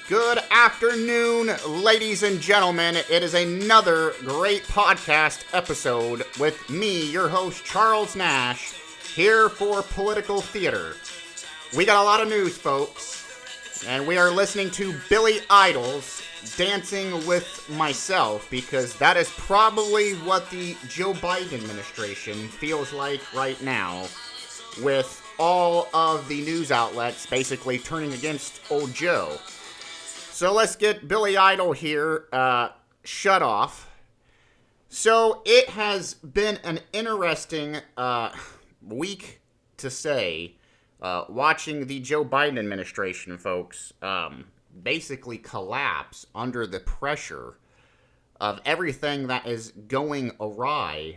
Good afternoon, ladies and gentlemen. It is another great podcast episode with me, your host, Charles Nash, here for Political Theater. We got a lot of news, folks, and we are listening to Billy Idol's Dancing with Myself, because that is probably what the Joe Biden administration feels like right now, with all of the news outlets basically turning against old Joe. So let's get Billy Idol here shut off. So it has been an interesting week, to say, watching the Joe Biden administration, folks, basically collapse under the pressure of everything that is going awry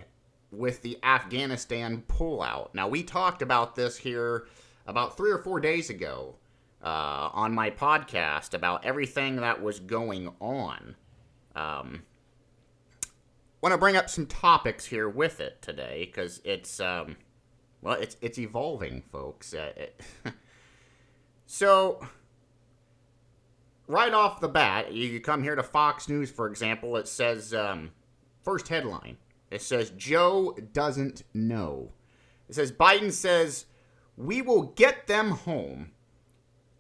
with the Afghanistan pullout. Now, we talked about this here about 3 or 4 days ago. On my podcast about everything that was going on. Want to bring up some topics here with it today, because it's evolving, folks. So, right off the bat, you come here to Fox News, for example, it says, first headline, it says, Joe doesn't know. It says, Biden says, we will get them home.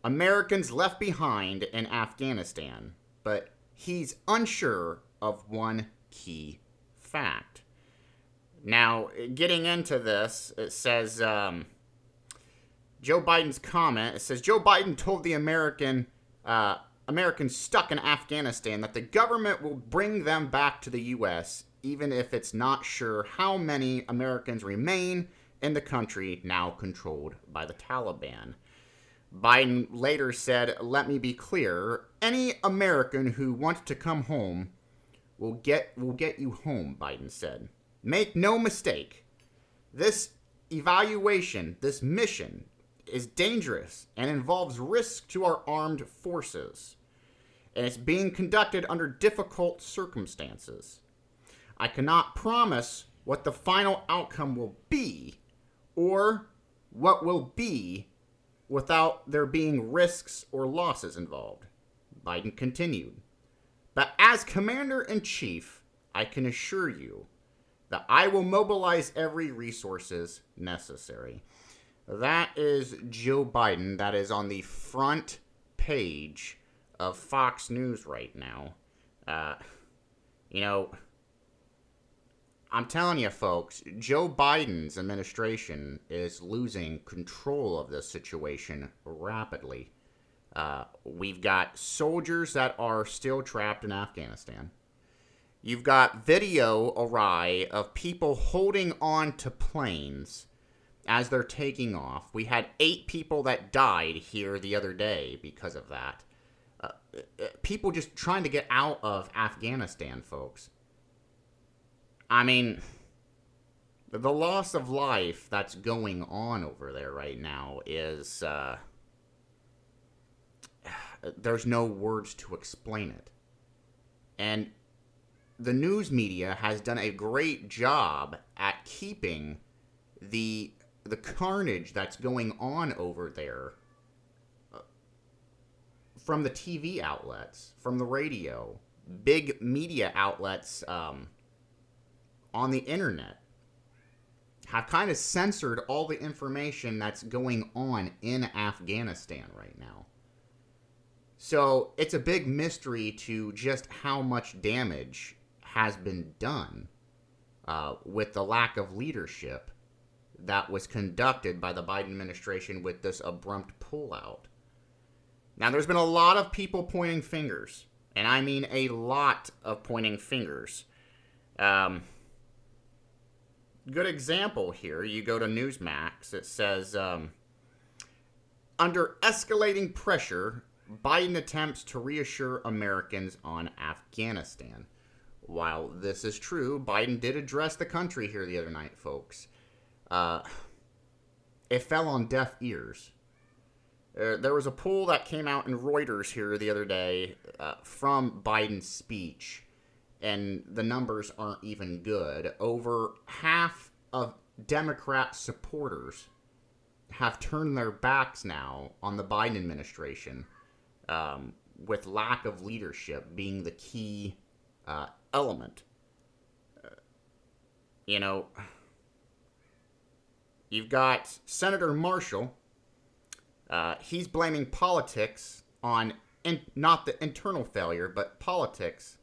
Americans left behind in Afghanistan, but he's unsure of one key fact. Now, getting into this, it says, Joe Biden's comment, it says, Joe Biden told the Americans stuck in Afghanistan that the government will bring them back to the U.S., even if it's not sure how many Americans remain in the country now controlled by the Taliban. Biden later said, let me be clear, any American who wants to come home will get you home, Biden said. Make no mistake, this evaluation, this mission, is dangerous and involves risk to our armed forces, and it's being conducted under difficult circumstances. I cannot promise what the final outcome will be, or what will be without there being risks or losses involved. Biden continued. But as Commander-in-Chief, I can assure you that I will mobilize every resources necessary. That is Joe Biden. That is on the front page of Fox News right now. I'm telling you, folks, Joe Biden's administration is losing control of this situation rapidly. We've got soldiers that are still trapped in Afghanistan. You've got video awry of people holding on to planes as they're taking off. We had 8 people that died here the other day because of that. People just trying to get out of Afghanistan, folks. I mean, the loss of life that's going on over there right now is, there's no words to explain it. And the news media has done a great job at keeping the carnage that's going on over there from the TV outlets, from the radio, big media outlets, on the internet, have kind of censored all the information that's going on in Afghanistan right now. So it's a big mystery to just how much damage has been done with the lack of leadership that was conducted by the Biden administration with this abrupt pullout. Now, there's been a lot of people pointing fingers, and I mean a lot of pointing fingers. Good example here, you go to Newsmax, it says, under escalating pressure, Biden attempts to reassure Americans on Afghanistan. While this is true, Biden did address the country here the other night, folks. It fell on deaf ears. There was a poll that came out in Reuters here the other day from Biden's speech, and the numbers aren't even good. Over half of Democrat supporters have turned their backs now on the Biden administration. with lack of leadership being the key element. You know, you've got Senator Marshall. He's blaming politics on not the internal failure, but politics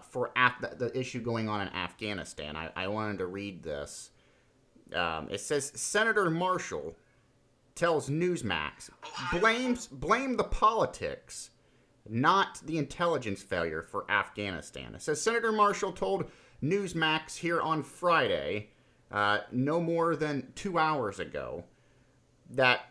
for the issue going on in Afghanistan. I wanted to read this. It says Senator Marshall tells Newsmax blame the politics, not the intelligence failure for Afghanistan. It says Senator Marshall told Newsmax here on Friday, no more than 2 hours ago, that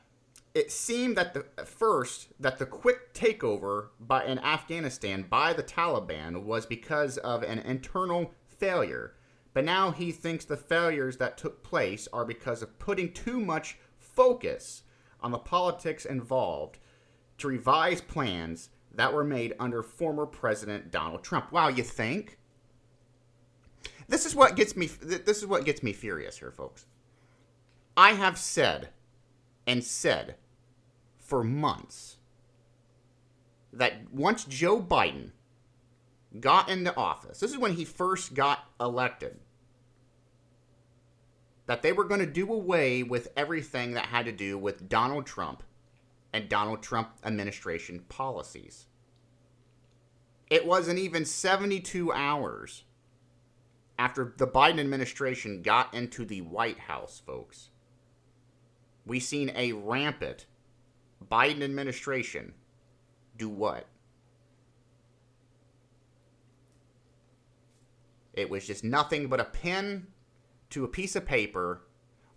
it seemed that the quick takeover in Afghanistan by the Taliban was because of an internal failure. But now he thinks the failures that took place are because of putting too much focus on the politics involved to revise plans that were made under former President Donald Trump. Wow, you think? This is what gets me furious here, folks. I have said for months that once Joe Biden got into office, this is when he first got elected, that they were going to do away with everything that had to do with Donald Trump and Donald Trump administration policies. It wasn't even 72 hours after the Biden administration got into the White House, folks. We seen a rampant Biden administration do what? It was just nothing but a pen to a piece of paper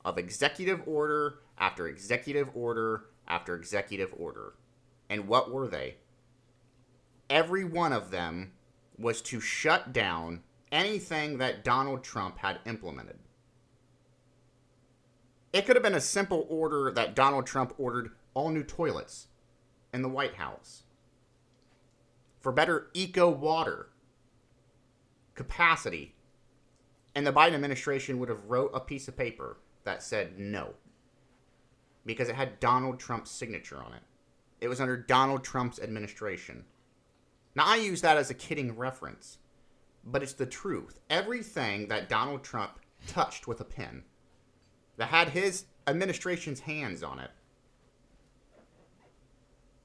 of executive order after executive order after executive order. And what were they? Every one of them was to shut down anything that Donald Trump had implemented. It could have been a simple order that Donald Trump ordered all new toilets in the White House for better eco water capacity, and the Biden administration would have wrote a piece of paper that said no, because it had Donald Trump's signature on it. It was under Donald Trump's administration. Now, I use that as a kidding reference, but it's the truth. Everything that Donald Trump touched with a pen that had his administration's hands on it,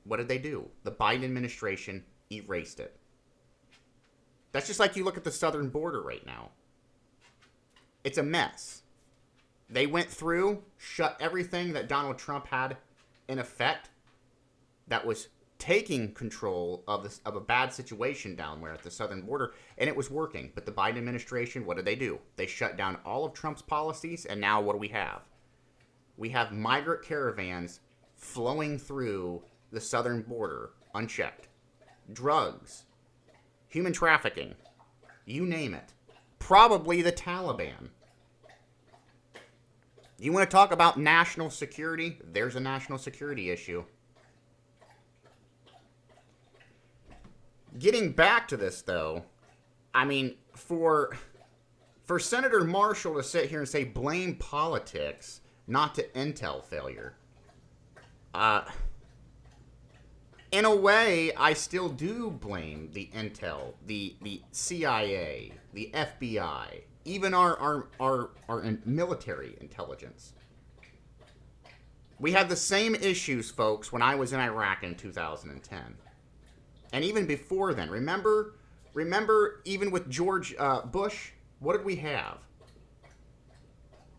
what did they do? The Biden administration erased it. That's just like you look at the southern border right now. It's a mess. They went through, shut everything that Donald Trump had in effect that was taking control of a bad situation down there at the southern border, and it was working. But the Biden administration, what did they do? They shut down all of Trump's policies, and now what do we have? We have migrant caravans flowing through the southern border unchecked. Drugs, human trafficking, you name it. Probably the Taliban. You want to talk about national security? There's a national security issue. Getting back to this, though, I mean, for Senator Marshall to sit here and say blame politics, not to intel failure, in a way, I still do blame the intel, the CIA, the FBI, even our military intelligence. We had the same issues, folks, when I was in Iraq in 2010. And even before then. Remember even with George Bush, what did we have?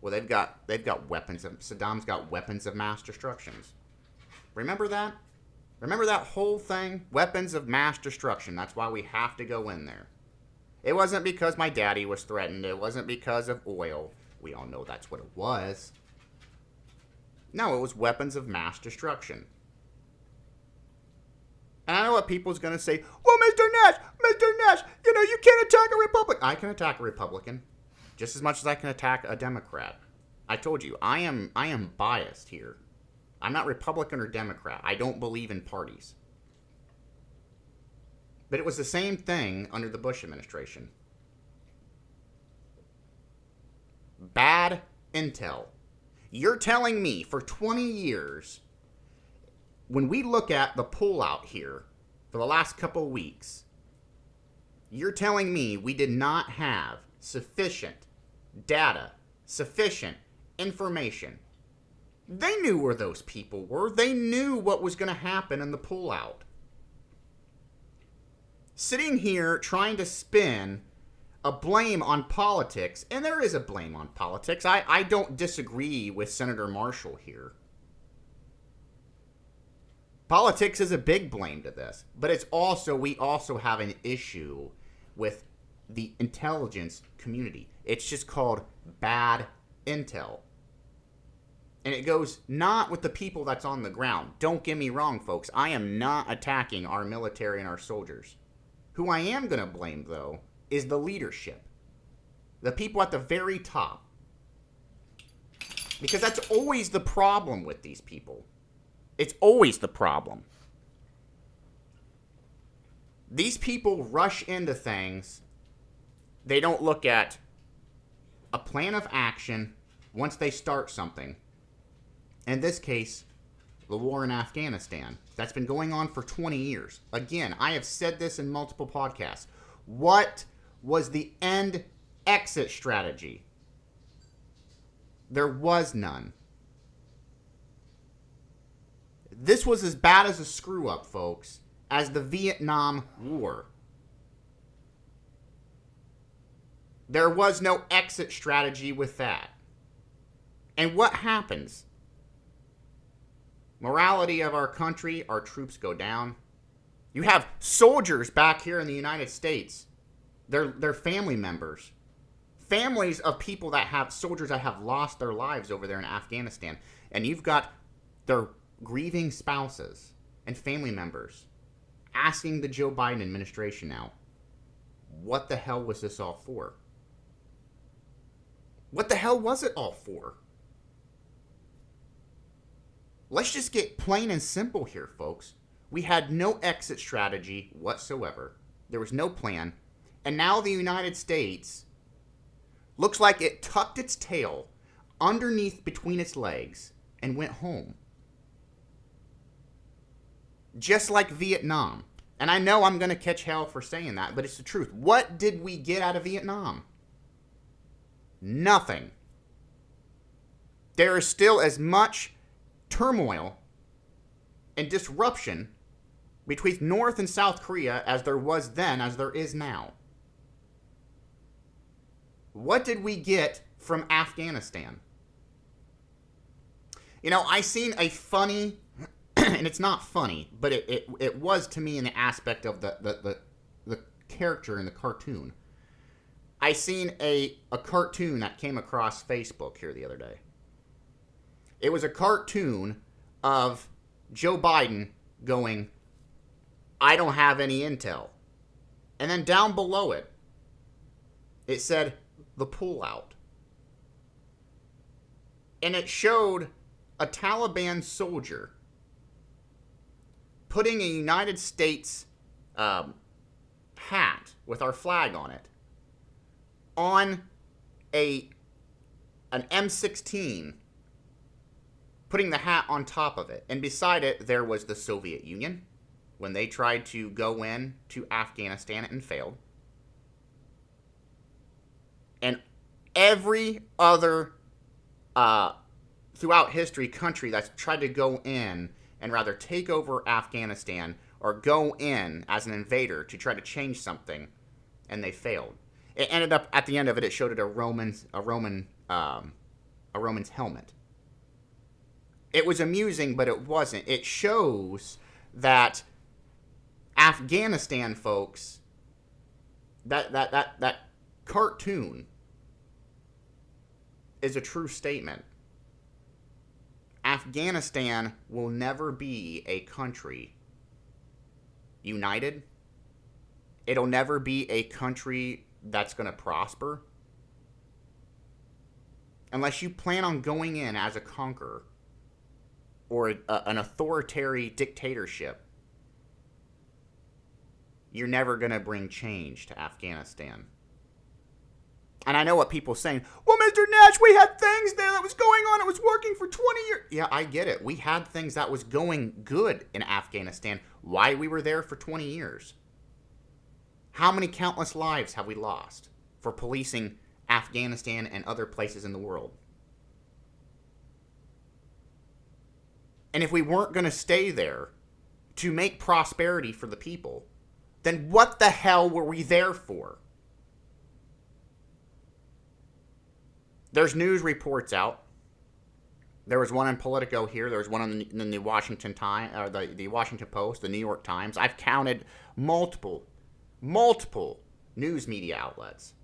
Well, they've got weapons of, Saddam's got weapons of mass destructions. Remember that? Remember that whole thing? Weapons of mass destruction. That's why we have to go in there. It wasn't because my daddy was threatened. It wasn't because of oil. We all know that's what it was. No, it was weapons of mass destruction. And I know what people's going to say, well, Mr. Nash, you can't attack a Republican. I can attack a Republican just as much as I can attack a Democrat. I told you, I am biased here. I'm not Republican or Democrat. I don't believe in parties. But it was the same thing under the Bush administration. Bad intel. You're telling me for 20 years, when we look at the pullout here for the last couple of weeks. You're telling me we did not have sufficient data, sufficient information. They knew where those people were. They knew what was going to happen in the pullout. Sitting here trying to spin a blame on politics, and there is a blame on politics. I don't disagree with Senator Marshall here. Politics is a big blame to this, but it's also, we also have an issue with the intelligence community. It's just called bad intel. And it goes not with the people that's on the ground. Don't get me wrong, folks. I am not attacking our military and our soldiers. Who I am going to blame, though, is the leadership. The people at the very top. Because that's always the problem with these people. It's always the problem. These people rush into things. They don't look at a plan of action once they start something. In this case, the war in Afghanistan. That's been going on for 20 years. Again, I have said this in multiple podcasts. What was the end exit strategy? There was none. This was as bad as a screw-up, folks, as the Vietnam War. There was no exit strategy with that. And what happens? Morality of our country, our troops go down. You have soldiers back here in the United States. They're family members. Families of people that have, soldiers that have lost their lives over there in Afghanistan. And you've got their grieving spouses and family members asking the Joe Biden administration now, what the hell was this all for? What the hell was it all for? Let's just get plain and simple here, folks. We had no exit strategy whatsoever. There was no plan. And now the United States looks like it tucked its tail underneath between its legs and went home. Just like Vietnam. And I know I'm going to catch hell for saying that, but it's the truth. What did we get out of Vietnam? Nothing. There is still as much turmoil and disruption between North and South Korea as there was then, as there is now. What did we get from Afghanistan? You know, I seen a funny, and it's not funny, but it was to me in the aspect of the character in the cartoon. I seen a cartoon that came across Facebook here the other day. It was a cartoon of Joe Biden going, I don't have any intel. And then down below it, it said, the pullout. And it showed a Taliban soldier putting a United States hat with our flag on it on an M16, putting the hat on top of it. And beside it, there was the Soviet Union when they tried to go in to Afghanistan and failed. And every other, throughout history, country that's tried to go in and rather take over Afghanistan or go in as an invader to try to change something, and they failed. It ended up, at the end of it, it showed it a Roman's helmet. It was amusing, but it wasn't. It shows that Afghanistan, folks, that cartoon is a true statement. Afghanistan will never be a country united. It'll never be a country that's going to prosper unless you plan on going in as a conqueror or an authoritarian dictatorship. You're never going to bring change to Afghanistan. And I know what people are saying. Well, Mr. Nash, we had things there that was going on. It was working for 20 years. Yeah, I get it. We had things that was going good in Afghanistan. Why we were there for 20 years? How many countless lives have we lost for policing Afghanistan and other places in the world? And if we weren't going to stay there to make prosperity for the people, then what the hell were we there for? There's news reports out. There was one in Politico here. There was one in the Washington Times, or the Washington Post, the New York Times. I've counted multiple news media outlets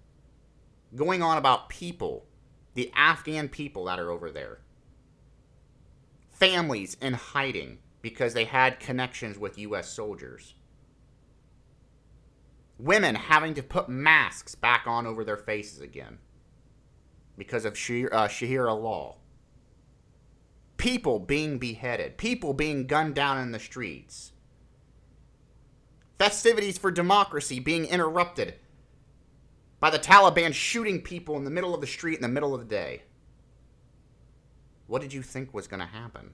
going on about people, the Afghan people that are over there. Families in hiding because they had connections with U.S. soldiers. Women having to put masks back on over their faces again because of Sharia law. People being beheaded. People being gunned down in the streets. Festivities for democracy being interrupted by the Taliban shooting people in the middle of the street in the middle of the day. What did you think was going to happen?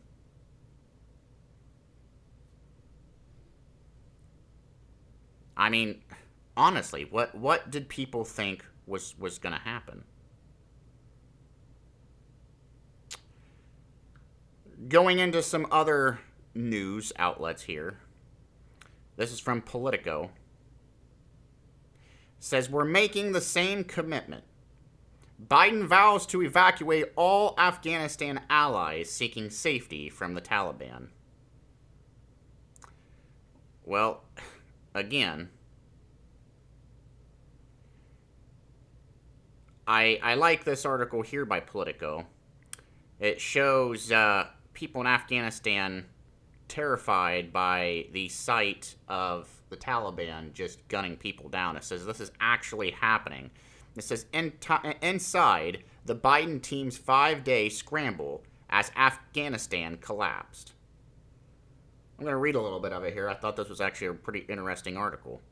I mean, honestly, what did people think was going to happen? Going into some other news outlets here. This is from Politico. It says, we're making the same commitment. Biden vows to evacuate all Afghanistan allies seeking safety from the Taliban. Well, again, I like this article here by Politico. It shows people in Afghanistan terrified by the sight of the Taliban just gunning people down. It says this is actually happening. It says inside the Biden team's 5-day scramble as Afghanistan collapsed. I'm going to read a little bit of it here. I thought this was actually a pretty interesting article.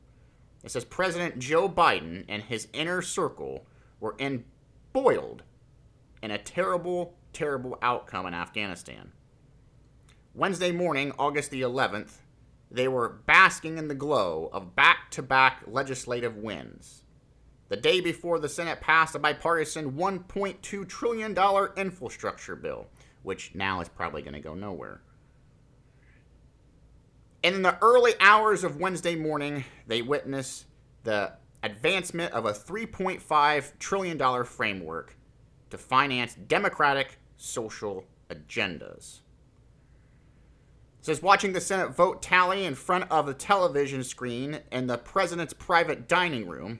It says President Joe Biden and his inner circle were embroiled in a terrible outcome in Afghanistan. Wednesday morning, August the 11th, they were basking in the glow of back-to-back legislative wins. The day before the Senate passed a bipartisan $1.2 trillion infrastructure bill, which now is probably going to go nowhere. And in the early hours of Wednesday morning, they witnessed the advancement of a $3.5 trillion framework to finance democratic social agendas. It says, watching the Senate vote tally in front of the television screen in the president's private dining room,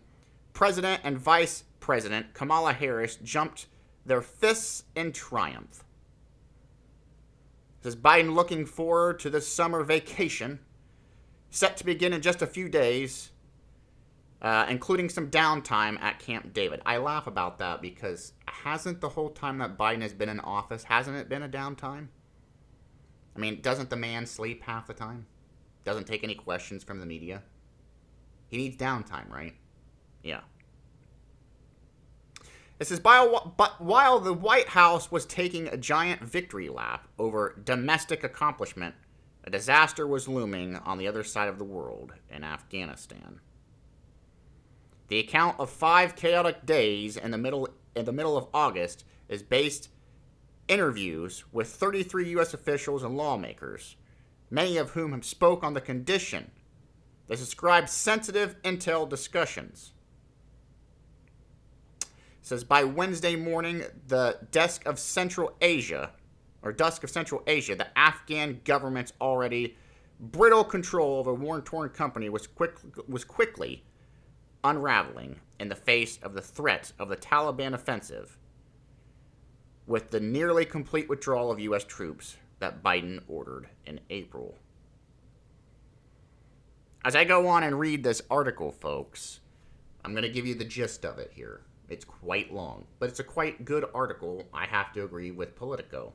President and Vice President Kamala Harris jumped their fists in triumph. It says, Biden looking forward to this summer vacation, set to begin in just a few days, including some downtime at Camp David. I laugh about that because hasn't the whole time that Biden has been in office, hasn't it been a downtime? I mean, doesn't the man sleep half the time? Doesn't take any questions from the media? He needs downtime, right? Yeah. It says, while the White House was taking a giant victory lap over domestic accomplishment, a disaster was looming on the other side of the world in Afghanistan. The account of 5 chaotic days in the middle of August is based interviews with 33 U.S. officials and lawmakers, many of whom have spoke on the condition that described sensitive intel discussions. It says by Wednesday morning, the dusk of Central Asia, the Afghan government's already brittle control of a war-torn company was quickly unraveling in the face of the threat of the Taliban offensive, with the nearly complete withdrawal of U.S. troops that Biden ordered in April. As I go on and read this article, folks, I'm going to give you the gist of it here. It's quite long, but it's a quite good article, I have to agree with Politico.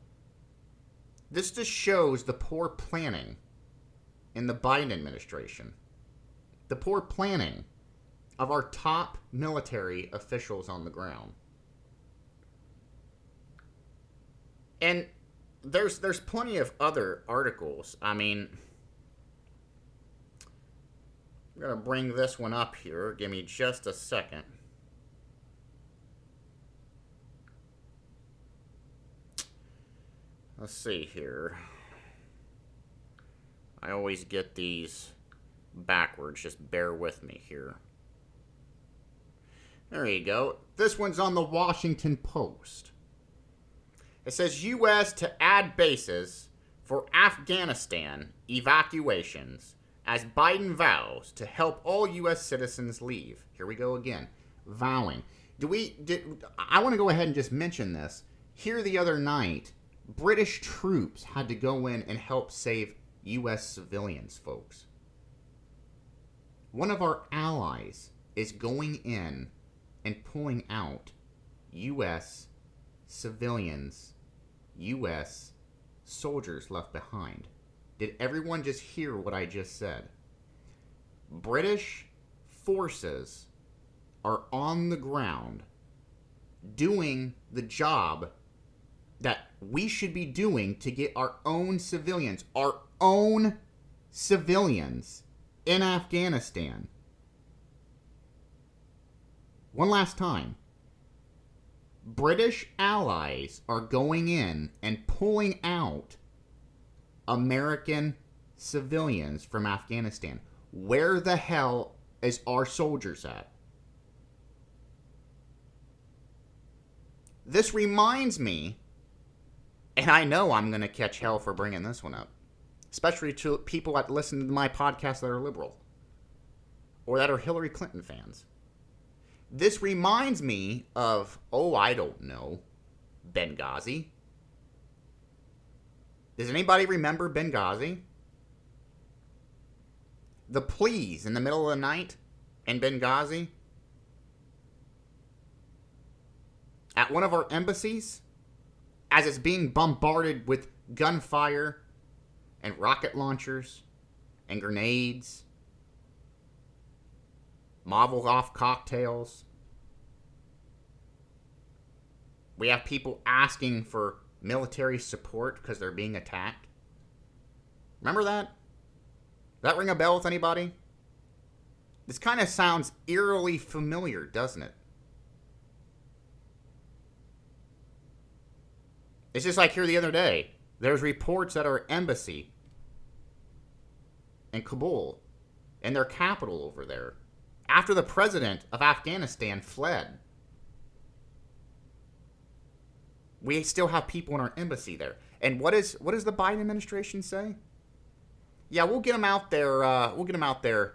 This just shows the poor planning in the Biden administration. The poor planning of our top military officials on the ground. And there's plenty of other articles. I mean, I'm going to bring this one up here. Give me just a second. Let's see here. I always get these backwards. Just bear with me here. There you go. This one's on the Washington Post. It says U.S. to add bases for Afghanistan evacuations as Biden vows to help all U.S. citizens leave. Here we go again. Vowing. I want to go ahead and just mention this. Here the other night, British troops had to go in and help save U.S. civilians, folks. One of our allies is going in and pulling out U.S. civilians, U.S. soldiers left behind. Did everyone just hear what I just said? British forces are on the ground doing the job that we should be doing to get our own civilians in Afghanistan. One last time. British allies are going in and pulling out American civilians from Afghanistan. Where the hell is our soldiers at? This reminds me, and I know I'm going to catch hell for bringing this one up, especially to people that listen to my podcast that are liberal or that are Hillary Clinton fans. This reminds me of, I don't know, Benghazi. Does anybody remember Benghazi? The pleas in the middle of the night in Benghazi? At one of our embassies? As it's being bombarded with gunfire and rocket launchers and grenades, Molotov cocktails. We have people asking for military support because they're being attacked. Remember that? Does that ring a bell with anybody? This kind of sounds eerily familiar, doesn't it? It's just like here the other day. There's reports at our embassy in Kabul, in their capital over there, after the president of Afghanistan fled. We still have people in our embassy there. And what does the Biden administration say? Yeah, we'll get them out there. We'll get them out there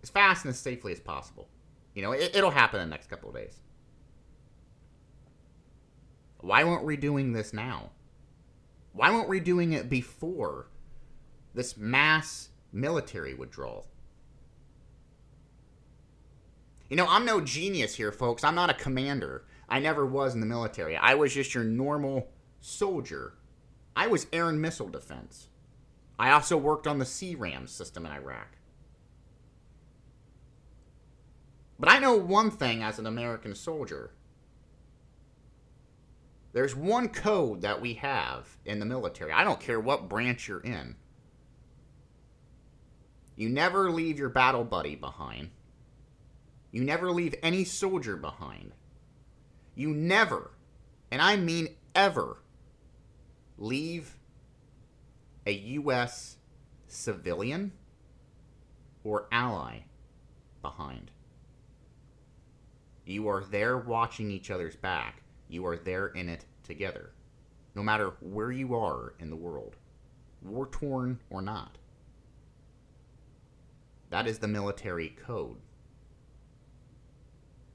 as fast and as safely as possible. You know, it'll happen in the next couple of days. Why weren't we doing this now? Why weren't we doing it before this mass military withdrawal? You know, I'm no genius here, folks. I'm not a commander. I never was in the military. I was just your normal soldier. I was air and missile defense. I also worked on the CRAM system in Iraq. But I know one thing as an American soldier. There's one code that we have in the military. I don't care what branch you're in. You never leave your battle buddy behind. You never leave any soldier behind. You never, and I mean ever, leave a U.S. civilian or ally behind. You are there watching each other's back. You are there in it together. No matter where you are in the world, war-torn or not. That is the military code.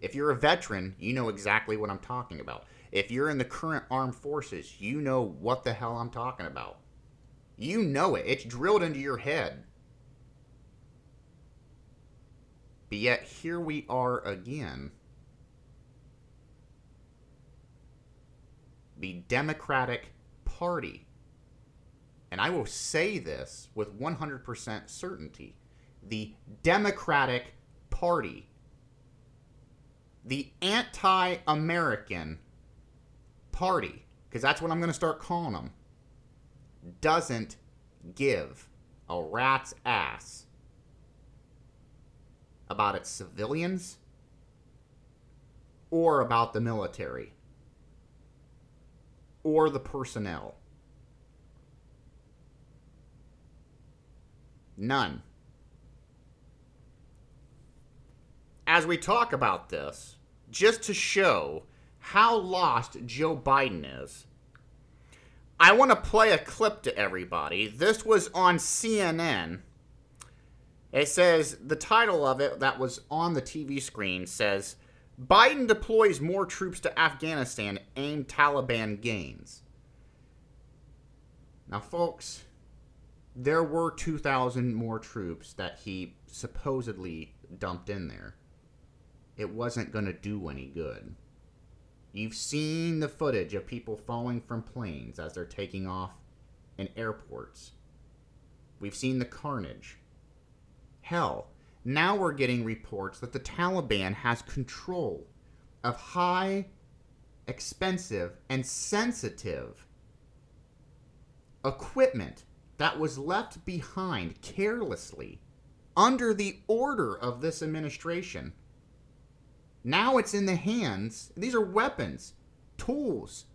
If you're a veteran, you know exactly what I'm talking about. If you're in the current armed forces, you know what the hell I'm talking about. You know it. It's drilled into your head. But yet, here we are again. The Democratic Party. And I will say this with 100% certainty. The Democratic party, the anti-American party, because that's what I'm going to start calling them, doesn't give a rat's ass about its civilians or about the military or the personnel. None. As we talk about this, just to show how lost Joe Biden is, I want to play a clip to everybody. This was on CNN. It says, the title of it that was on the TV screen says, Biden deploys more troops to Afghanistan, aim Taliban gains. Now, folks, there were 2,000 more troops that he supposedly dumped in there. It wasn't going to do any good. You've seen the footage of people falling from planes as they're taking off in airports. We've seen the carnage. Hell, now we're getting reports that the Taliban has control of high, expensive, and sensitive equipment that was left behind carelessly under the order of this administration. Now it's in the hands, these are weapons, tools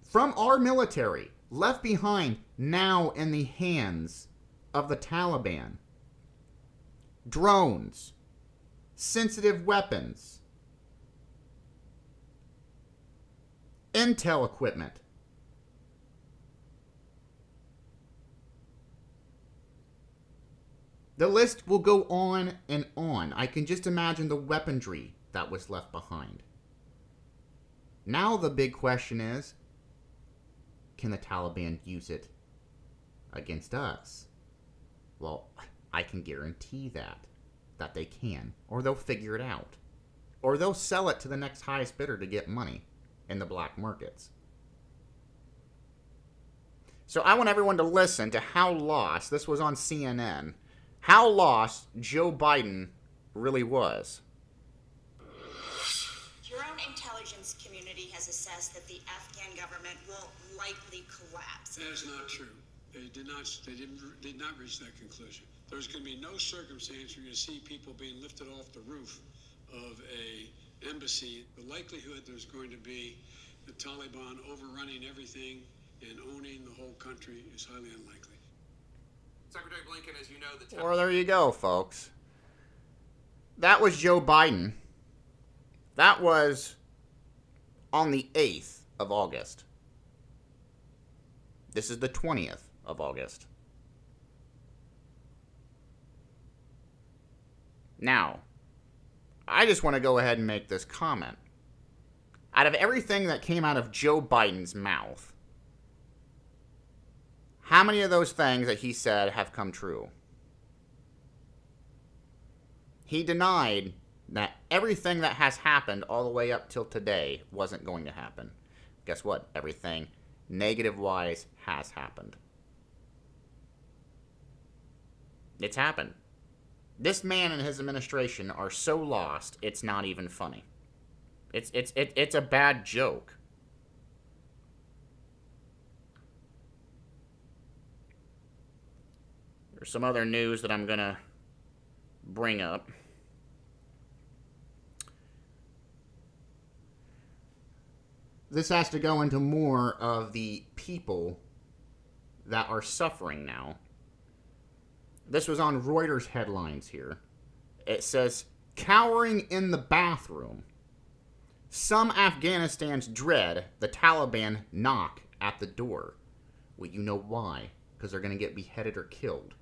from our military, left behind now in the hands of the Taliban. Drones, sensitive weapons, intel equipment. The list will go on and on. I can just imagine the weaponry that was left behind. Now the big question is, can the Taliban use it against us? Well, I can guarantee that they can. Or they'll figure it out. Or they'll sell it to the next highest bidder to get money in the black markets. So I want everyone to listen to how lost, this was on CNN, how lost Joe Biden really was. Your own intelligence community has assessed that the Afghan government will likely collapse. That is not true. They did not reach that conclusion. There's going to be no circumstance where you see people being lifted off the roof of a embassy. The likelihood there's going to be the Taliban overrunning everything and owning the whole country is highly unlikely. Secretary Blinken, as you know, the Well, there you go, folks. That was Joe Biden. That was on the 8th of August. This is the 20th of August. Now, I just want to go ahead and make this comment. Out of everything that came out of Joe Biden's mouth, how many of those things that he said have come true? He denied that everything that has happened all the way up till today wasn't going to happen. Guess what? Everything negative-wise has happened. It's happened. This man and his administration are so lost, it's not even funny. It's a bad joke. There's some other news that I'm going to bring up. This has to go into more of the people that are suffering now. This was on Reuters headlines here. It says, cowering in the bathroom. Some Afghanistan's dread the Taliban knock at the door. Well, you know why. Because they're going to get beheaded or killed.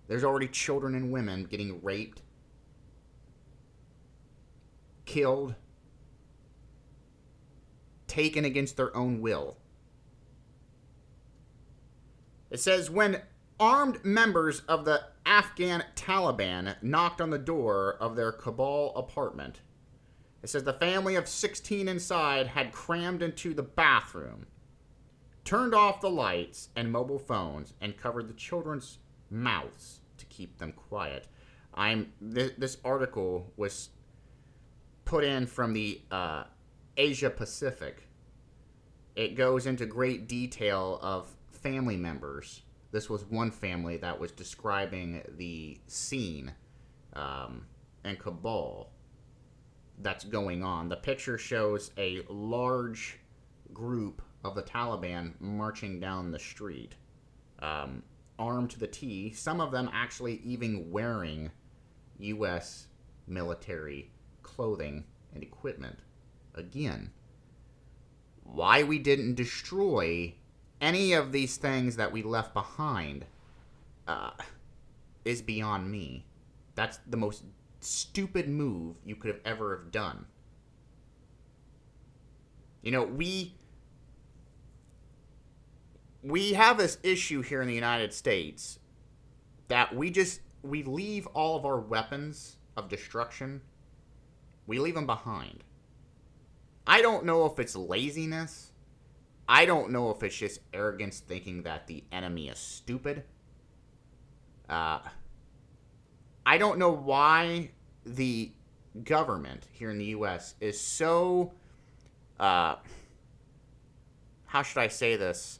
There's already children and women getting raped, killed, taken against their own will. It says, when armed members of the Afghan Taliban knocked on the door of their Kabul apartment, it says the family of 16 inside had crammed into the bathroom, turned off the lights and mobile phones, and covered the children's mouths to keep them quiet. This article was put in from the Asia Pacific. It goes into great detail of family members. This was one family that was describing the scene in Kabul that's going on. The picture shows a large group of the Taliban marching down the street, armed to the teeth, some of them actually even wearing U.S. military clothing and equipment. Again, why we didn't destroy any of these things that we left behind is beyond me. That's the most stupid move you could have ever have done. You know, we have this issue here in the United States that we leave all of our weapons of destruction, we leave them behind. I don't know if it's laziness. I don't know if it's just arrogance thinking that the enemy is stupid. I don't know why the government here in the U.S. is so, how should I say this?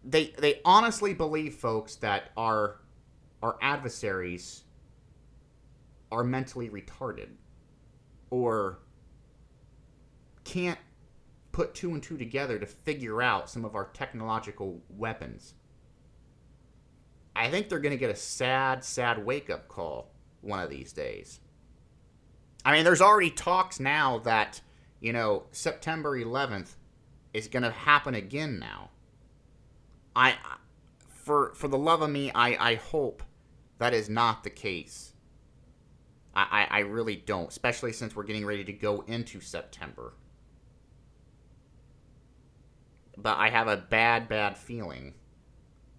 They honestly believe, folks, that our adversaries are mentally retarded or can't put two and two together to figure out some of our technological weapons. I think they're going to get a sad wake-up call one of these days. I mean, there's already talks now that, you know, September 11th is going to happen again now. For the love of me, I hope that is not the case. I really don't, especially since we're getting ready to go into September. But I have a bad feeling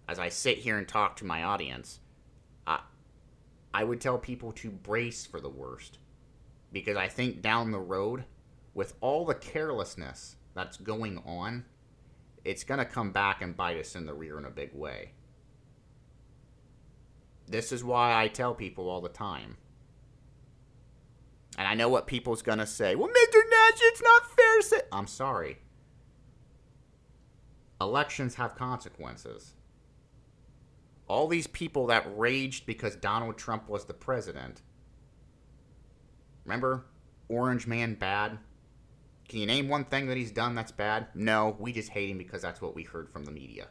as I sit here and talk to my audience. I would tell people to brace for the worst, because I think down the road, with all the carelessness that's going on, it's going to come back and bite us in the rear in a big way. This is why I tell people all the time. And I know what people's going to say. Well, Mr. Nash, it's not fair to say. I'm sorry. Elections have consequences. All these people that raged because Donald Trump was the president. Remember? Orange man bad. Can you name one thing that he's done that's bad? No, we just hate him because that's what we heard from the media.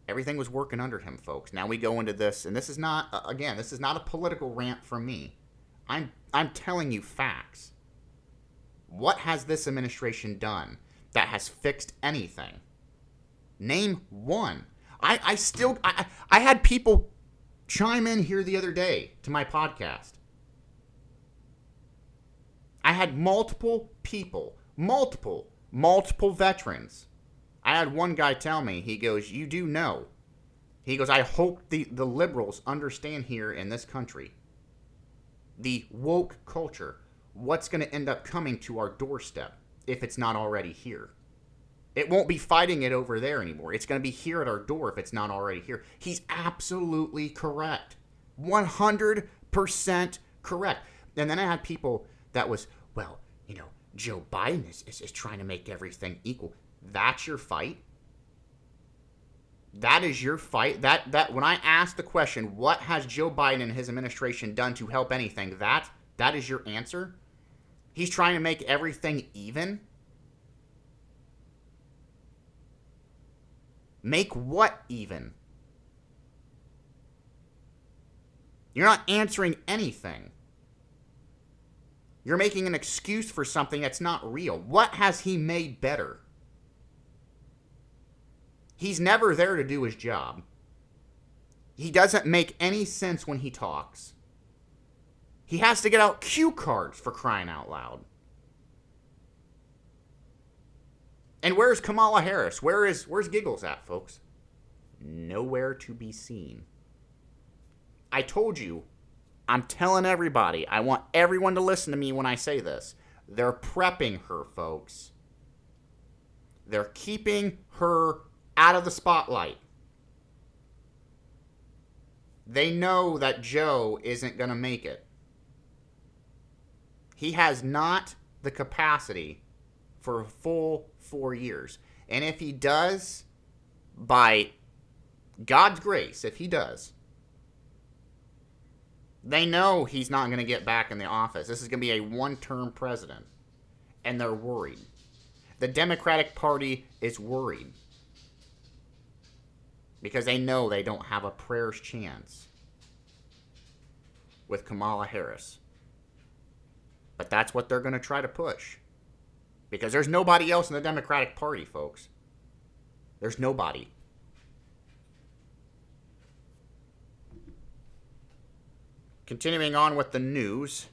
Everything was working under him, folks. Now we go into this, and this is not, again, this is not a political rant from me. I'm telling you facts. What has this administration done that has fixed anything? Name one. I had people chime in here the other day to my podcast. I had multiple people, multiple veterans. I had one guy tell me, he goes, you do know. He goes, I hope the liberals understand here in this country, the woke culture, what's going to end up coming to our doorstep if it's not already here. It won't be fighting it over there anymore. It's going to be here at our door if it's not already here. He's absolutely correct. 100% correct. And then I had people that was, well, you know, Joe Biden is trying to make everything equal. That's your fight? That is your fight? That when I ask the question, what has Joe Biden and his administration done to help anything? That is your answer? He's trying to make everything even? Make what even? You're not answering anything. You're making an excuse for something that's not real. What has he made better? He's never there to do his job. He doesn't make any sense when he talks. He has to get out cue cards, for crying out loud. And where's Kamala Harris? Where's Giggles at, folks? Nowhere to be seen. I told you, I'm telling everybody, I want everyone to listen to me when I say this. They're prepping her, folks. They're keeping her out of the spotlight. They know that Joe isn't going to make it. He has not the capacity for a full 4 years. And if he does, by God's grace, if he does, they know he's not going to get back in the office. This is going to be a one-term president. And they're worried. The Democratic Party is worried. Because they know they don't have a prayer's chance with Kamala Harris. But that's what they're going to try to push. Because there's nobody else in the Democratic Party, folks. There's nobody. Continuing on with the news.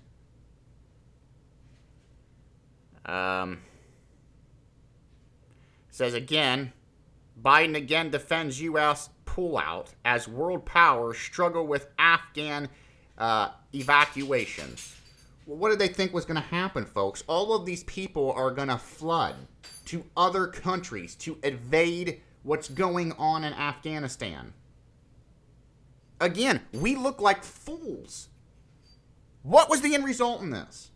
Says again, Biden again defends U.S. pullout as world powers struggle with Afghan evacuations. Well, what did they think was going to happen, folks? All of these people are going to flood to other countries to evade what's going on in Afghanistan. Again, we look like fools. What was the end result in this?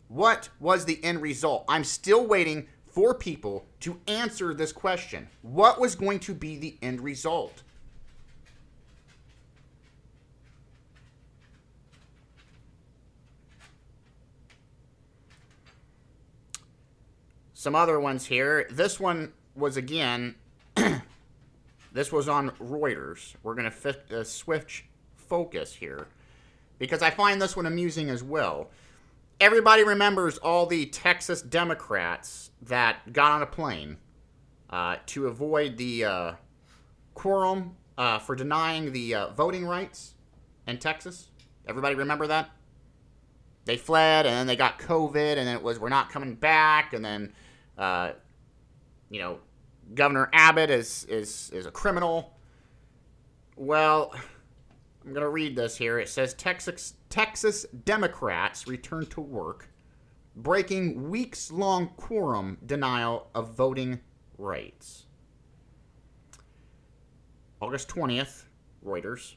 What was the end result? I'm still waiting for people to answer this question. What was going to be the end result? Some other ones here. This one was again, this was on Reuters. We're going to switch focus here because I find this one amusing as well. Everybody remembers all the Texas Democrats that got on a plane to avoid the quorum for denying the voting rights in Texas. Everybody remember that? They fled, and then they got COVID, and then it was, we're not coming back, and then, Governor Abbott is a criminal. Well, I'm going to read this here. It says, Texas Democrats return to work, breaking weeks-long quorum denial of voting rights. August 20th, Reuters.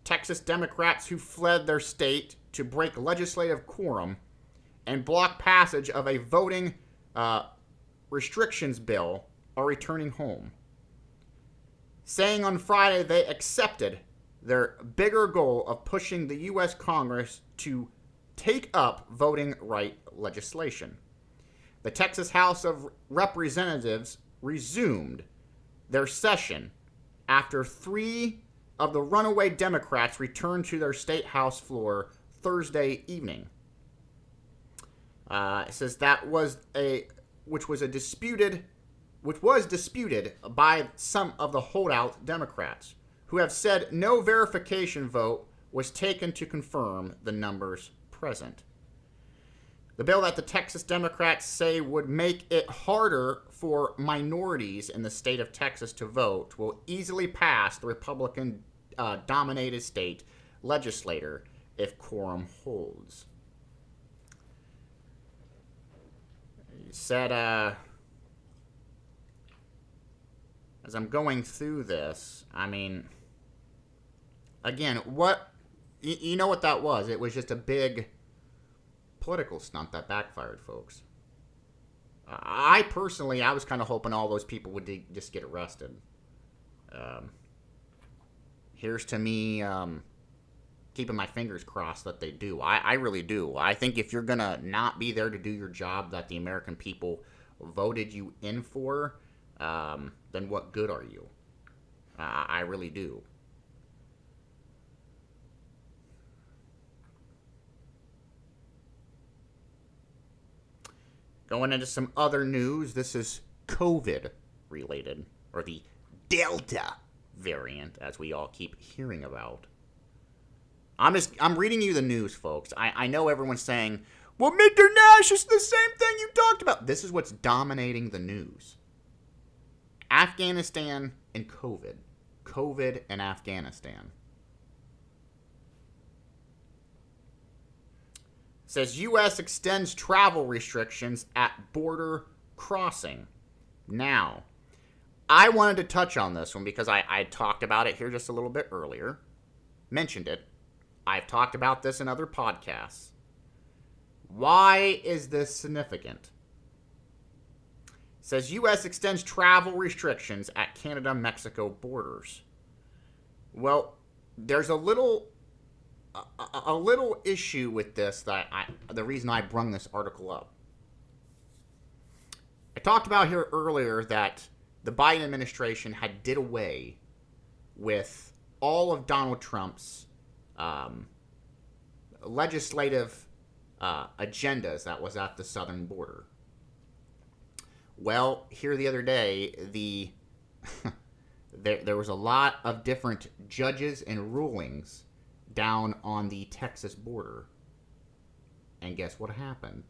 Texas Democrats who fled their state to break legislative quorum and block passage of a voting restrictions bill are returning home, saying on Friday they accepted their bigger goal of pushing the U.S. Congress to take up voting right legislation. The Texas House of Representatives resumed their session after 3 of the runaway Democrats returned to their state house floor Thursday evening. It says that was which was disputed by some of the holdout Democrats, who have said no verification vote was taken to confirm the numbers present. The bill that the Texas Democrats say would make it harder for minorities in the state of Texas to vote will easily pass the Republican-dominated state legislature if quorum holds. He said, as I'm going through this, I mean, again, you know what that was? It was just a big political stunt that backfired, folks. I personally, I was kind of hoping all those people would just get arrested. Here's to me keeping my fingers crossed that they do. I really do. I think if you're going to not be there to do your job that the American people voted you in for, then what good are you? I really do. Going into some other news, this is COVID related, or the Delta variant, as we all keep hearing about. I'm reading you the news, folks. I know everyone's saying, well, Mr. Nash, it's the same thing you talked about. This is what's dominating the news. Afghanistan and COVID. COVID and Afghanistan. It says U.S. extends travel restrictions at border crossing. Now, I wanted to touch on this one because I talked about it here just a little bit earlier. Mentioned it. I've talked about this in other podcasts. Why is this significant? It says U.S. extends travel restrictions at Canada-Mexico borders. Well, there's a little issue with this that the reason I brung this article up. I talked about here earlier that the Biden administration had did away with all of Donald Trump's legislative agendas that was at the southern border. Well, here the other day, there was a lot of different judges and rulings down on the Texas border. And guess what happened?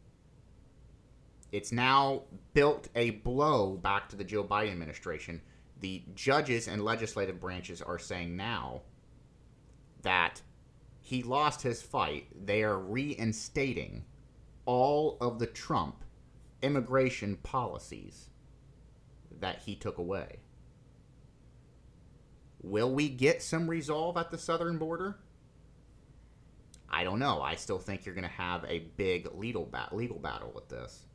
It's now built a blow back to the Joe Biden administration. The judges and legislative branches are saying now that he lost his fight. They are reinstating all of the Trump immigration policies that he took away. Will we get some resolve at the southern border? I don't know. I still think you're going to have a big legal battle with this.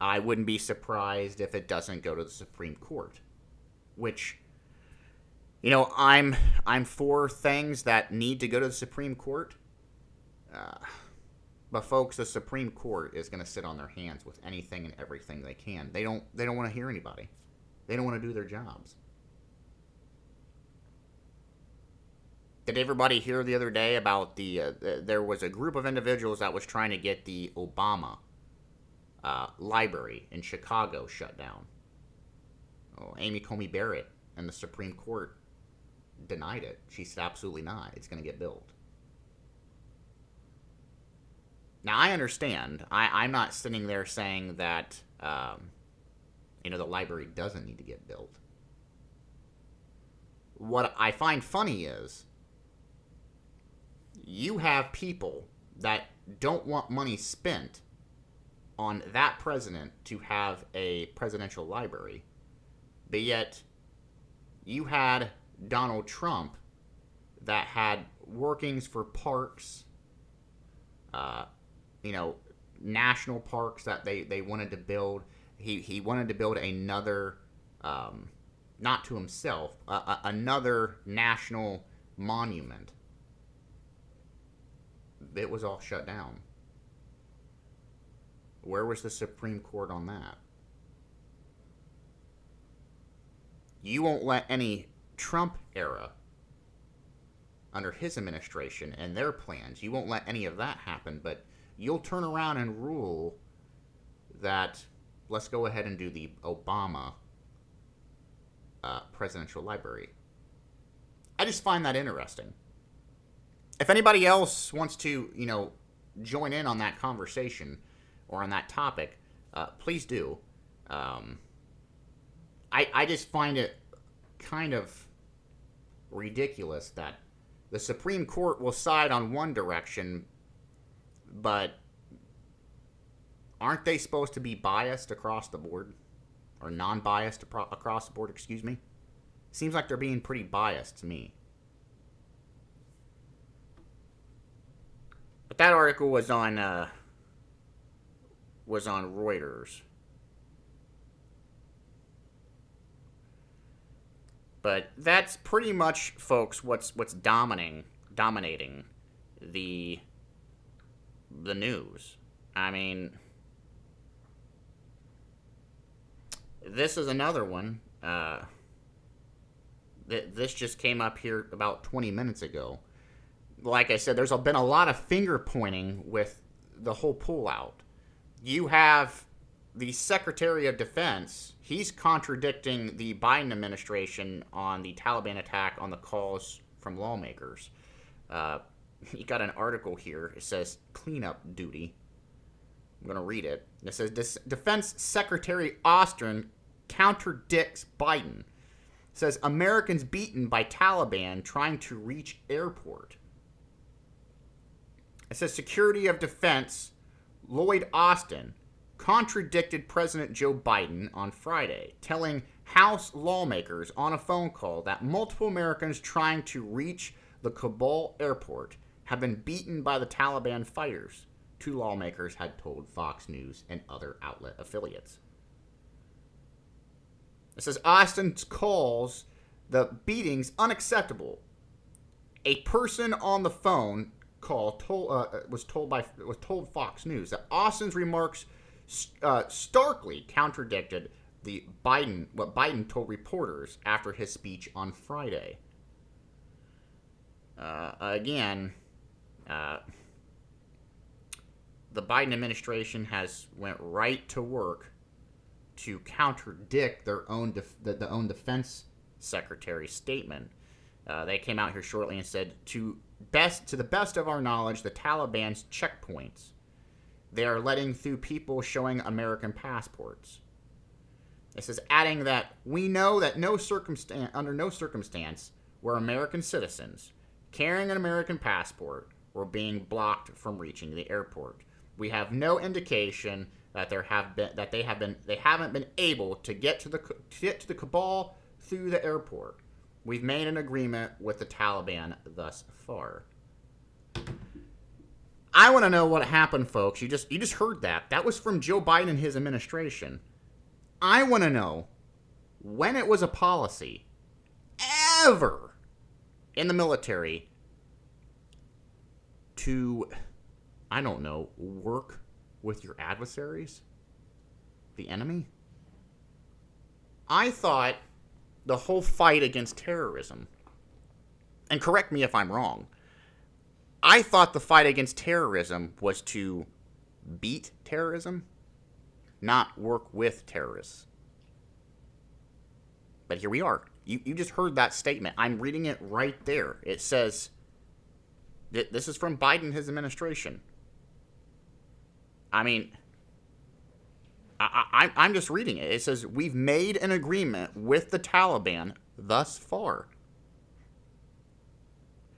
I wouldn't be surprised if it doesn't go to the Supreme Court, which, you know, I'm for things that need to go to the Supreme Court. But folks, the Supreme Court is going to sit on their hands with anything and everything they can. They don't want to hear anybody. They don't want to do their jobs. Did everybody hear the other day about there was a group of individuals that was trying to get the Obama library in Chicago shut down? Oh, Amy Coney Barrett and the Supreme Court denied it. She said absolutely not. It's going to get built. Now, I understand. I'm not sitting there saying that, the library doesn't need to get built. What I find funny is you have people that don't want money spent on that president to have a presidential library, but yet you had Donald Trump that had workings for parks, national parks that they wanted to build. He wanted to build another, not to himself, another national monument. It was all shut down. Where was the Supreme Court on that? You won't let any Trump era, under his administration and their plans, you won't let any of that happen, but you'll turn around and rule that let's go ahead and do the Obama presidential library. I just find that interesting. If anybody else wants to, join in on that conversation or on that topic, please do. I just find it kind of ridiculous that the Supreme Court will side on one direction, but aren't they supposed to be biased across the board? Or non-biased across the board, excuse me? Seems like they're being pretty biased to me. But that article was on Reuters. But that's pretty much, folks, what's dominating the news. I mean, this is another one. This just came up here about 20 minutes ago. Like I said, there's been a lot of finger pointing with the whole pullout. You have the Secretary of Defense. He's contradicting the Biden administration on the Taliban attack on the calls from lawmakers. You got an article here. It says cleanup duty. I'm going to read it. It says Defense Secretary Austin contradicts Biden. It says Americans beaten by Taliban trying to reach airport. It says Secretary of Defense Lloyd Austin contradicted President Joe Biden on Friday, telling House lawmakers on a phone call that multiple Americans trying to reach the Kabul airport have been beaten by the Taliban fighters, 2 lawmakers had told Fox News and other outlet affiliates. It says Austin calls the beatings unacceptable. A person on the phone call told Fox News that Austin's remarks starkly contradicted what Biden told reporters after his speech on Friday. The Biden administration has went right to work to contradict their own defense secretary's statement. They came out here shortly and said, to the best of our knowledge, the Taliban's checkpoints. They are letting through people showing American passports. It says, adding that we know that under no circumstance were American citizens carrying an American passport were being blocked from reaching the airport. We have no indication that they haven't been able to get to the Kabul through the airport. We've made an agreement with the Taliban thus far. I want to know what happened, folks. You just heard that. That was from Joe Biden and his administration. I want to know when it was a policy ever in the military to, I don't know, work with your adversaries, the enemy. I thought the whole fight against terrorism, and correct me if I'm wrong, I thought the fight against terrorism was to beat terrorism, not work with terrorists. But here we are. You just heard that statement. I'm reading it right there. It says, this is from Biden and his administration. I mean, I'm just reading it. It says, we've made an agreement with the Taliban thus far.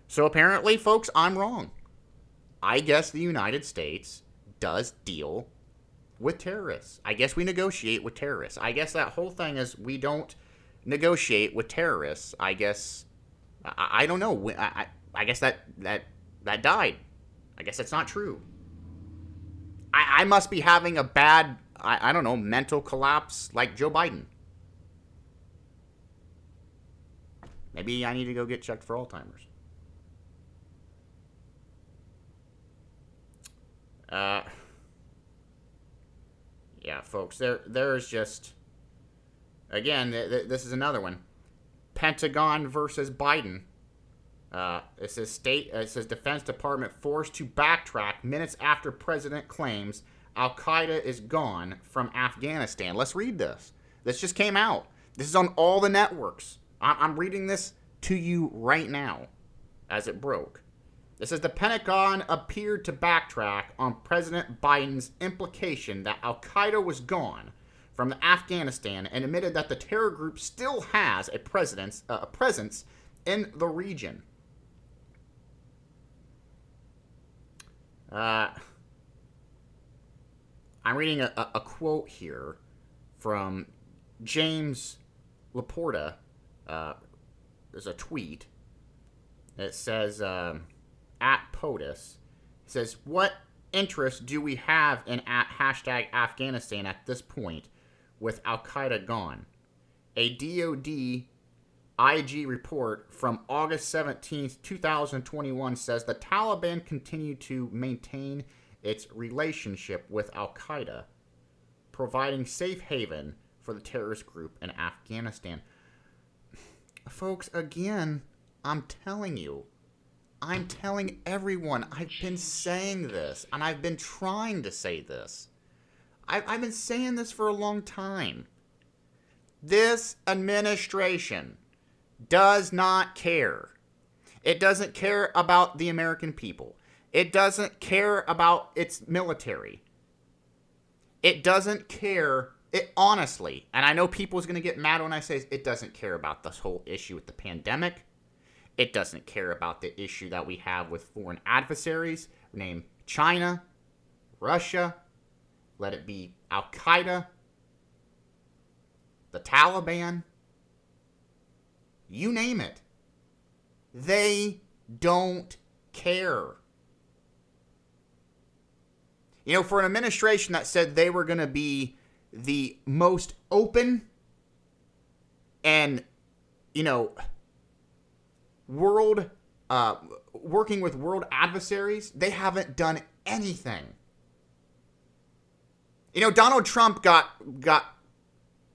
So apparently, folks, I'm wrong. I guess the United States does deal with terrorists. I guess we negotiate with terrorists. I guess that whole thing is we don't negotiate with terrorists. I guess, I don't know. I guess that died. I guess that's not true. I must be having a bad, I don't know, mental collapse like Joe Biden. Maybe I need to go get checked for Alzheimer's. Yeah, folks, there's just, again, this is another one. Pentagon versus Biden. It says Defense Department forced to backtrack minutes after president claims Al-Qaeda is gone from Afghanistan. Let's read this. This just came out. This is on all the networks. I'm reading this to you right now as it broke. It says the Pentagon appeared to backtrack on President Biden's implication that Al-Qaeda was gone from Afghanistan and admitted that the terror group still has a presence in the region. I'm reading a quote here from James Laporta. There's a tweet. It says, at POTUS, it says, what interest do we have in hashtag Afghanistan at this point with Al-Qaeda gone? A DOD IG report from August 17th, 2021 says the Taliban continue to maintain its relationship with Al-Qaeda, providing safe haven for the terrorist group in Afghanistan. Folks, again, I'm telling everyone, I've been saying this, and I've been trying to say this. I've been saying this for a long time. This administration does not care. It doesn't care about the American people. It doesn't care about its military. It doesn't care, honestly, and I know people's going to get mad when I say it doesn't care about this whole issue with the pandemic. It doesn't care about the issue that we have with foreign adversaries, named China, Russia, let it be Al-Qaeda. the Taliban, you name it. They don't care. You know, for an administration that said they were going to be the most open and, you know, working with world adversaries, they haven't done anything. You know, Donald Trump got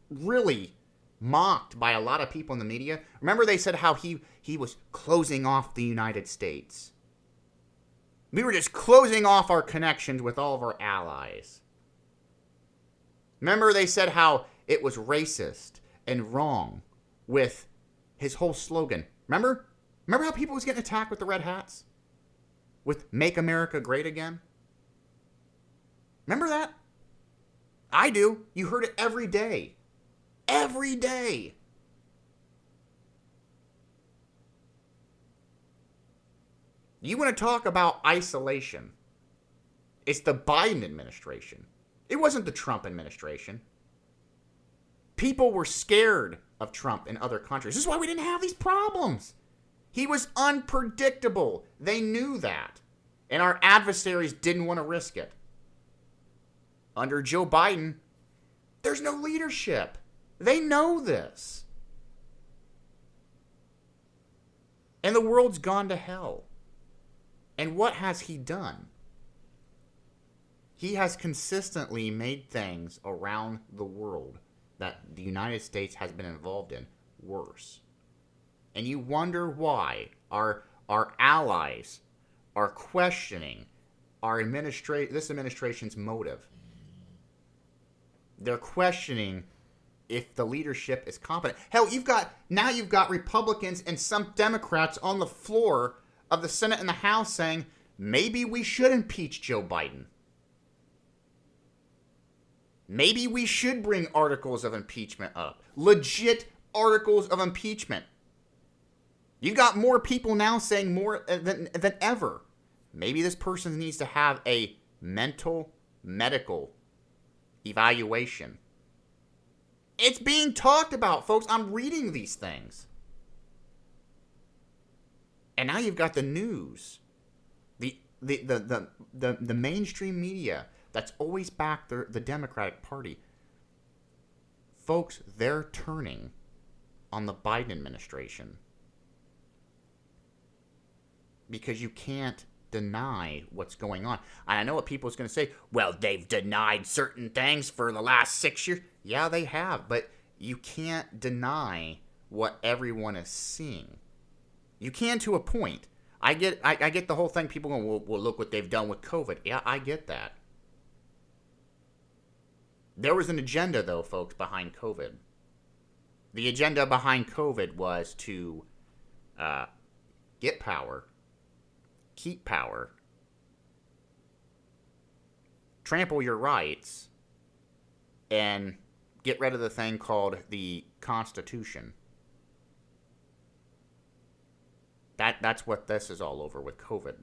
really mocked by a lot of people in the media. Remember they said how he was closing off the United States. We were just closing off our connections with all of our allies. Remember they said how it was racist and wrong with his whole slogan. Remember how people was getting attacked with the red hats? With Make America Great Again? Remember that? I do. You heard it every day. Every day. You want to talk about isolation? It's the Biden administration. It wasn't the Trump administration. People were scared of Trump in other countries. This is why we didn't have these problems. He was unpredictable. They knew that. And our adversaries didn't want to risk it. Under Joe Biden, there's no leadership. They know this. And the world's gone to hell. And what has he done? He has consistently made things around the world that the United States has been involved in worse. And you wonder why our allies are questioning this administration's motive. They're questioning if the leadership is competent. Hell, you've got Republicans and some Democrats on the floor of the Senate and the House saying maybe we should impeach Joe Biden. Maybe we should bring articles of impeachment up. Legit articles of impeachment. You've got more people now saying more than ever. Maybe this person needs to have a medical evaluation. It's being talked about, folks. I'm reading these things. And now you've got the news. The mainstream media that's always backed the Democratic Party. Folks, they're turning on the Biden administration. Because you can't deny what's going on. And I know what people's going to say, well, they've denied certain things for the last 6 years. Yeah, they have. But you can't deny what everyone is seeing. You can to a point. I get the whole thing. People going, well, look what they've done with COVID. Yeah, I get that. There was an agenda, though, folks, behind COVID. The agenda behind COVID was to get power, keep power, trample your rights, and get rid of the thing called the Constitution. That's what this is all over with COVID.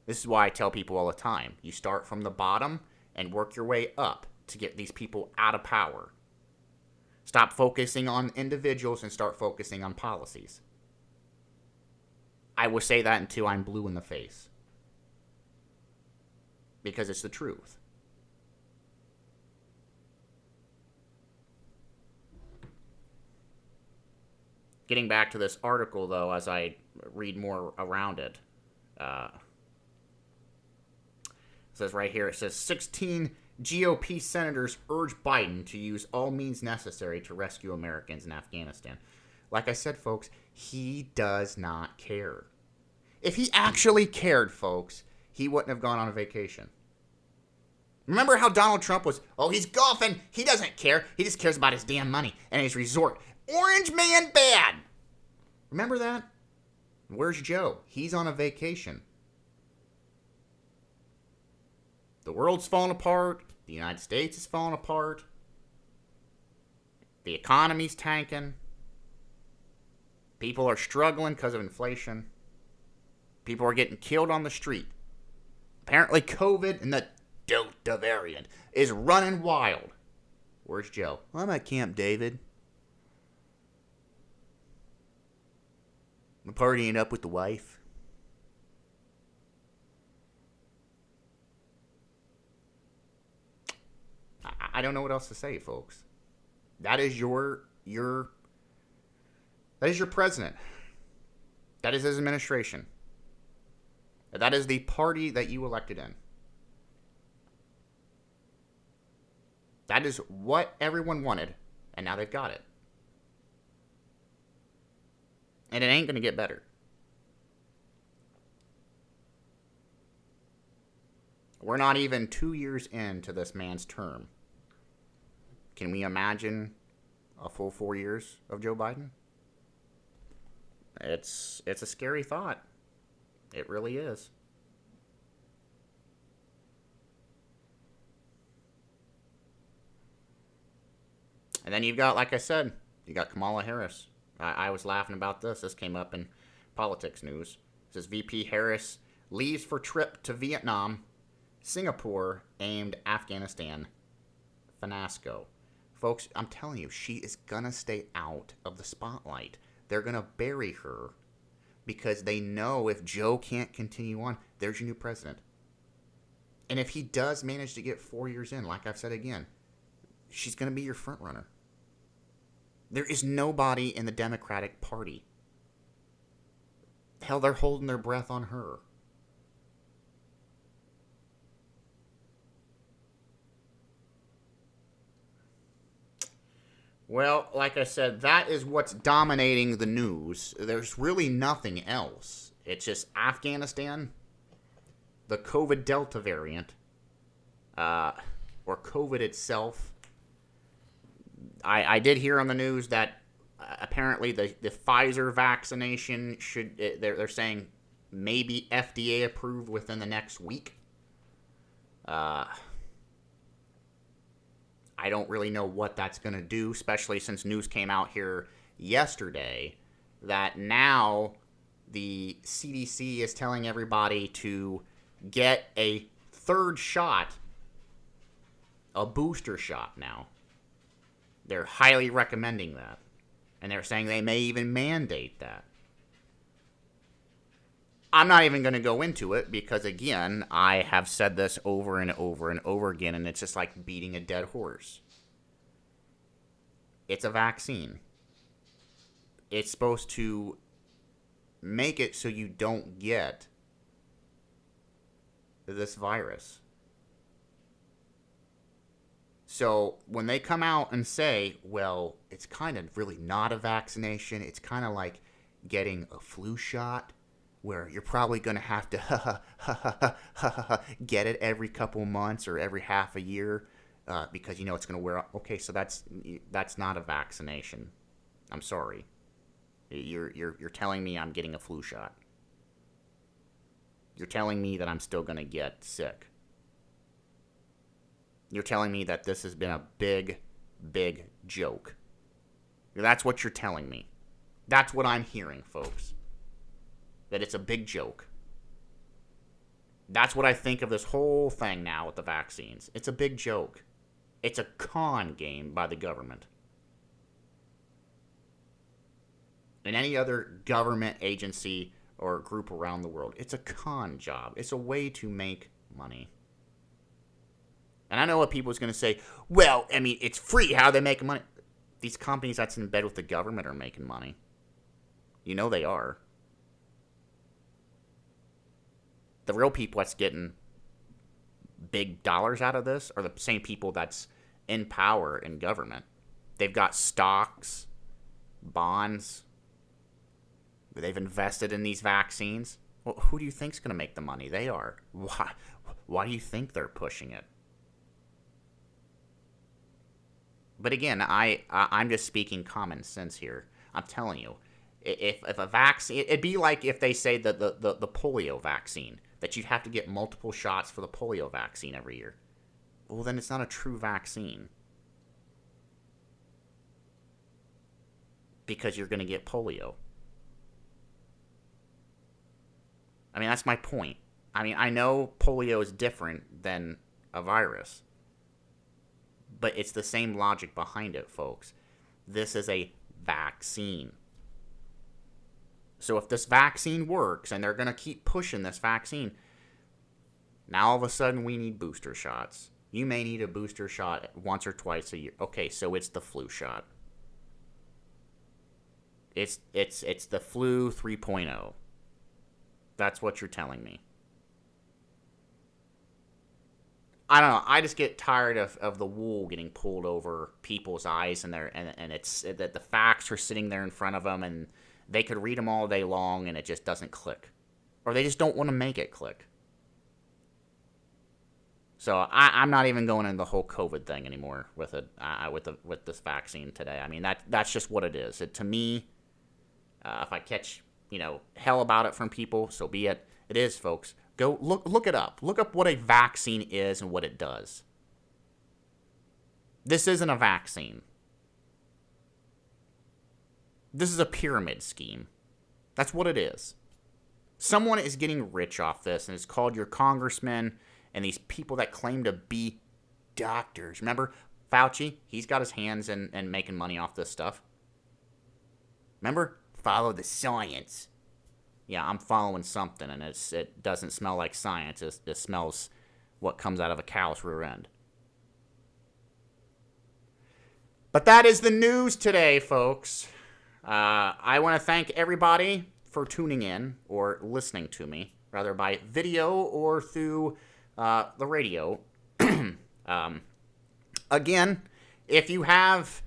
This is why I tell people all the time, you start from the bottom and work your way up to get these people out of power. Stop focusing on individuals and start focusing on policies. I will say that until I'm blue in the face. Because it's the truth. Getting back to this article, though, as I read more around it. It says right here, it says 16 GOP senators urge Biden to use all means necessary to rescue Americans in Afghanistan. Like I said, folks, he does not care. If he actually cared, folks, he wouldn't have gone on a vacation. Remember how Donald Trump was, he's golfing, he doesn't care, he just cares about his damn money and his resort. Orange man bad. Remember that? Where's Joe? He's on a vacation. The world's falling apart. The United States is falling apart. The economy's tanking. People are struggling because of inflation. People are getting killed on the street. Apparently COVID and the Delta variant is running wild. Where's Joe? I'm at Camp David. I'm partying up with the wife. I don't know what else to say, folks. That is your president. That is his administration. That is the party that you elected in. That is what everyone wanted, and now they've got it. And it ain't going to get better. We're not even 2 years into this man's term. Can we imagine a full 4 years of Joe Biden? It's a scary thought. It really is. And then you've got, like I said, you got Kamala Harris. I was laughing about this. This came up in politics news. It says VP Harris leaves for trip to Vietnam, Singapore, aimed Afghanistan fiasco. Folks, I'm telling you, she is going to stay out of the spotlight. They're going to bury her because they know if Joe can't continue on, there's your new president. And if he does manage to get 4 years in, like I've said again, she's going to be your front runner. There is nobody in the Democratic Party. Hell, they're holding their breath on her. Well, like I said, that is what's dominating the news. There's really nothing else. It's just Afghanistan, the COVID Delta variant, or COVID itself. I did hear on the news that apparently the Pfizer vaccination they're saying maybe FDA approved within the next week. I don't really know what that's going to do, especially since news came out here yesterday that now the CDC is telling everybody to get a third shot, a booster shot now. They're highly recommending that. And they're saying they may even mandate that. I'm not even going to go into it because, again, I have said this over and over and over again, and it's just like beating a dead horse. It's a vaccine. It's supposed to make it so you don't get this virus. So when they come out and say, well, it's kind of really not a vaccination, it's kind of like getting a flu shot, where you're probably going to have to get it every couple months or every half a year because you know it's going to wear off. Okay, so that's not a vaccination. I'm sorry. You're telling me I'm getting a flu shot. You're telling me that I'm still going to get sick. You're telling me that this has been a big, big joke. That's what you're telling me. That's what I'm hearing, folks. That it's a big joke. That's what I think of this whole thing now with the vaccines. It's a big joke. It's a con game by the government. And any other government agency or group around the world. It's a con job. It's a way to make money. And I know what people's going to say, well, I mean, it's free. How are they making money? These companies that's in bed with the government are making money. You know they are. The real people that's getting big dollars out of this are the same people that's in power in government. They've got stocks, bonds. They've invested in these vaccines. Well, who do you think's going to make the money? They are. Why do you think they're pushing it? But again, I'm just speaking common sense here. I'm telling you, if a vaccine, it'd be like if they say that the polio vaccine, that you'd have to get multiple shots for the polio vaccine every year. Well, then it's not a true vaccine. Because you're going to get polio. I mean, that's my point. I mean, I know polio is different than a virus. But it's the same logic behind it, folks. This is a vaccine. So if this vaccine works, and they're going to keep pushing this vaccine, now all of a sudden we need booster shots. You may need a booster shot once or twice a year. Okay, so it's the flu shot. It's the flu 3.0. That's what you're telling me. I don't know. I just get tired of the wool getting pulled over people's eyes, and it's that the facts are sitting there in front of them, and they could read them all day long, and it just doesn't click, or they just don't want to make it click. So I'm not even going into the whole COVID thing anymore with it with this vaccine today. I mean that's just what it is. To me, if I catch hell about it from people, so be it. It is, folks. Go look it up. Look up what a vaccine is and what it does. This isn't a vaccine. This is a pyramid scheme. That's what it is. Someone is getting rich off this, and it's called your congressmen and these people that claim to be doctors. Remember Fauci? He's got his hands in making money off this stuff. Remember? Follow the science. Yeah, I'm following something, and it doesn't smell like science. It smells what comes out of a cow's rear end. But that is the news today, folks. I want to thank everybody for tuning in or listening to me, rather by video or through the radio. Again, if you have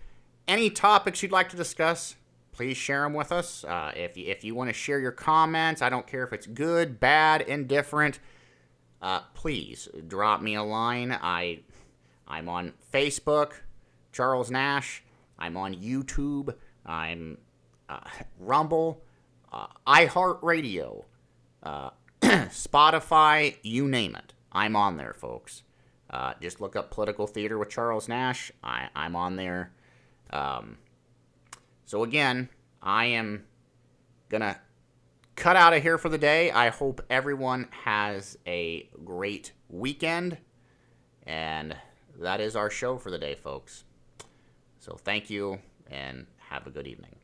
any topics you'd like to discuss, please share them with us. If you want to share your comments, I don't care if it's good, bad, indifferent, please drop me a line. I'm on Facebook, Charles Nash. I'm on YouTube. I'm Rumble, iHeartRadio, Spotify, you name it. I'm on there, folks. Just look up Political Theater with Charles Nash. I'm on there. So again, I am going to cut out of here for the day. I hope everyone has a great weekend. And that is our show for the day, folks. So thank you, and have a good evening.